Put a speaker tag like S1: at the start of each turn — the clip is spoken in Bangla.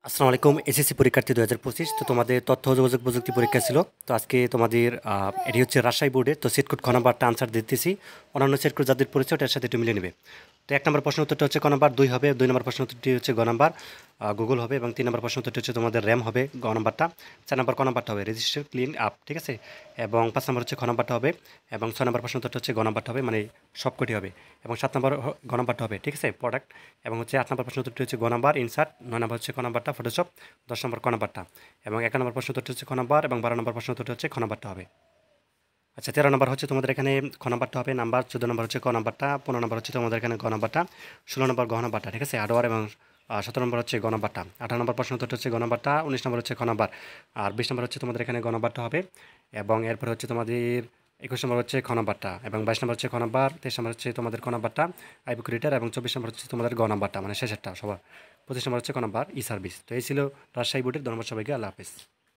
S1: আসসালামু আলাইকুম এসএসসি পরীক্ষার্থী 2025। তো তোমাদের তথ্য ও যোগাযোগ প্রযুক্তি পরীক্ষা ছিল। তো আজকে তোমাদের এটি হচ্ছে রাজশাহী বোর্ডের। তো সেট কোড খ নাম্বারটা আনসার দিতেছি। অন্যান্য সেট কোড যাদের পরিচয় ওটার সাথে একটু মিলিয়ে নেবে। তো 1 নম্বর প্রশ্ন উত্তরটা হচ্ছে ক নাম্বার, 2 হবে, 2 নম্বর প্রশ্ন উত্তরটি হচ্ছে গ নাম্বার গুগল হবে, এবং 3 নম্বর প্রশ্ন উত্তরটি হচ্ছে তোমাদের র্যাম হবে গ নাম্বারটা, 4 নম্বর ক নাম্বারটা হবে রেজিস্টার ক্লিন আপ, ঠিক আছে, এবং 5 নম্বর হচ্ছে খ নাম্বারটা হবে, এবং 6 নম্বর প্রশ্ন উত্তরটা হচ্ছে গ নাম্বারটা হবে, মানে সবকটি হবে, এবং 7 নম্বর গ নাম্বারটা হবে, ঠিক আছে, প্রোডাক্ট, এবং হচ্ছে 8 নম্বর প্রশ্ন উত্তরটি হচ্ছে গ নাম্বার ইনসার্ট, 9 নম্বর হচ্ছে ক নাম্বারটা ফটোশপ, 10 নম্বর ক নাম্বারটা, এবং 11 নম্বর প্রশ্ন উত্তরটি হচ্ছে খ নাম্বার, এবং 12 নম্বর প্রশ্ন উত্তরটি হচ্ছে খ নাম্বারটা হবে। আচ্ছা, 13 নম্বর হচ্ছে তোমাদের এখানে খ নাম্বারটা হবে নাম্বার, 14 নম্বর হচ্ছে ক নাম্বারটা, 15 নম্বর হচ্ছে তোমাদের এখানে গ নাম্বারটা, 16 নম্বর গ নাম্বারটা, ঠিক আছে, আডওয়ার, এবং 17 নম্বর হচ্ছে গ নাম্বারটা, 18 নম্বর প্রশ্ন উত্তরটা হচ্ছে গ নাম্বারটা, 19 নম্বর হচ্ছে খ নাম্বার, আর 20 নম্বর হচ্ছে তোমাদের এখানে গ নাম্বারটা হবে, এবং এরপরে হচ্ছে তোমাদের 21 নম্বর হচ্ছে খ নাম্বারটা, এবং 22 নম্বর হচ্ছে খ নাম্বার, 23 নম্বর হচ্ছে তোমাদের খ নাম্বারটা আইবুক রিডার, এবং 24 নম্বর হচ্ছে তোমাদের গ নাম্বারটা মানে শেষেরটা সবার, 25 নম্বর হচ্ছে ক নাম্বার ই সার্ভিস। তো এই ছিল রাজশাহী বোর্ডের। ধন্যবাদ সবাইকে, আল্লাহ হাফেজ।